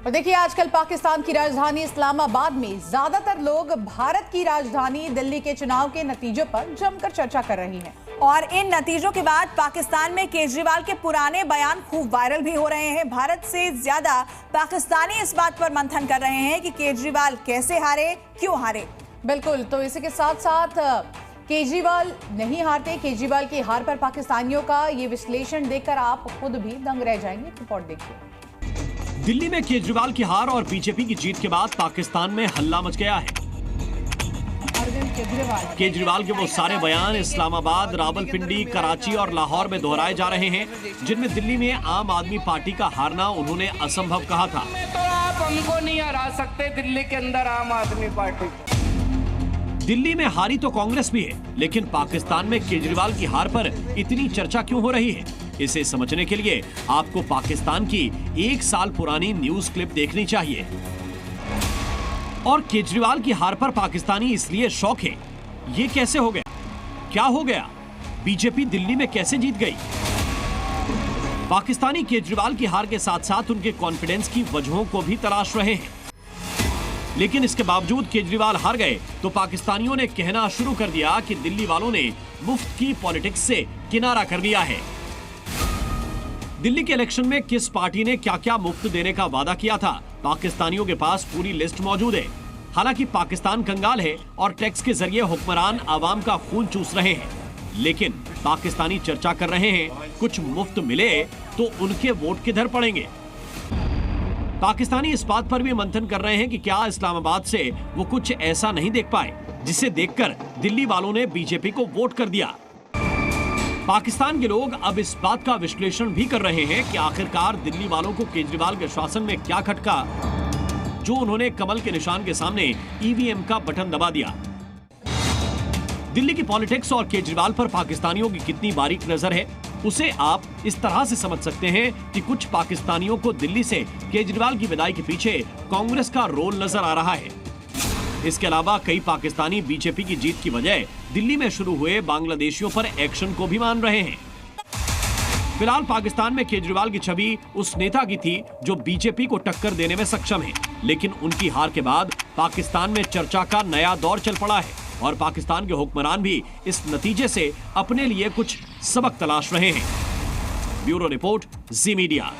और देखिए, आजकल पाकिस्तान की राजधानी इस्लामाबाद में ज्यादातर लोग भारत की राजधानी दिल्ली के चुनाव के नतीजों पर जमकर चर्चा कर रहे हैं। और इन नतीजों के बाद पाकिस्तान में केजरीवाल के पुराने बयान खूब वायरल भी हो रहे हैं। भारत से ज्यादा पाकिस्तानी इस बात पर मंथन कर रहे हैं कि केजरीवाल कैसे हारे, क्यों हारे। बिल्कुल, तो इसी के साथ साथ केजरीवाल नहीं हारते। केजरीवाल की हार पर पाकिस्तानियों का ये विश्लेषण देखकर आप खुद भी दंग रह जाएंगे। रिपोर्ट देखिए। दिल्ली में केजरीवाल की हार और बीजेपी की जीत के बाद पाकिस्तान में हल्ला मच गया है। केजरीवाल के वो सारे बयान इस्लामाबाद, रावलपिंडी, कराची और लाहौर में दोहराए जा रहे हैं, जिनमें दिल्ली में आम आदमी पार्टी का हारना उन्होंने असंभव कहा था। तो आप हमको नहीं हरा सकते दिल्ली के अंदर आम आदमी पार्टी। दिल्ली में हारी तो कांग्रेस भी है, लेकिन पाकिस्तान में केजरीवाल की हार पर इतनी चर्चा क्यों हो रही है? इसे समझने के लिए आपको पाकिस्तान की 1 साल पुरानी न्यूज क्लिप देखनी चाहिए। और केजरीवाल की हार पर पाकिस्तानी इसलिए शौक है। ये कैसे हो गया? क्या हो गया? बीजेपी दिल्ली में कैसे जीत गई? पाकिस्तानी केजरीवाल की हार के साथ साथ उनके कॉन्फिडेंस की वजहों को भी तलाश रहे हैं। लेकिन इसके बावजूद केजरीवाल हार गए तो पाकिस्तानियों ने कहना शुरू कर दिया कि दिल्ली वालों ने मुफ्त की पॉलिटिक्स से किनारा कर लिया है। दिल्ली के इलेक्शन में किस पार्टी ने क्या क्या मुफ्त देने का वादा किया था, पाकिस्तानियों के पास पूरी लिस्ट मौजूद है। हालांकि पाकिस्तान कंगाल है और टैक्स के जरिए हुक्मरान आवाम का खून चूस रहे हैं, लेकिन पाकिस्तानी चर्चा कर रहे हैं कुछ मुफ्त मिले तो उनके वोट किधर पड़ेंगे। पाकिस्तानी इस बात पर भी मंथन कर रहे हैं कि क्या इस्लामाबाद से वो कुछ ऐसा नहीं देख पाए जिसे देखकर दिल्ली वालों ने बीजेपी को वोट कर दिया। पाकिस्तान के लोग अब इस बात का विश्लेषण भी कर रहे हैं कि आखिरकार दिल्ली वालों को केजरीवाल के शासन में क्या खटका जो उन्होंने कमल के निशान के सामने ईवीएम का बटन दबा दिया। दिल्ली की पॉलिटिक्स और केजरीवाल पर पाकिस्तानियों की कितनी बारीक नजर है, उसे आप इस तरह से समझ सकते हैं कि कुछ पाकिस्तानियों को दिल्ली से केजरीवाल की विदाई के पीछे कांग्रेस का रोल नजर आ रहा है। इसके अलावा कई पाकिस्तानी बीजेपी की जीत की वजह दिल्ली में शुरू हुए बांग्लादेशियों पर एक्शन को भी मान रहे हैं। फिलहाल पाकिस्तान में केजरीवाल की छवि उस नेता की थी जो बीजेपी को टक्कर देने में सक्षम है, लेकिन उनकी हार के बाद पाकिस्तान में चर्चा का नया दौर चल पड़ा है और पाकिस्तान के हुक्मरान भी इस नतीजे से अपने लिए कुछ सबक तलाश रहे हैं। ब्यूरो रिपोर्ट, जी मीडिया।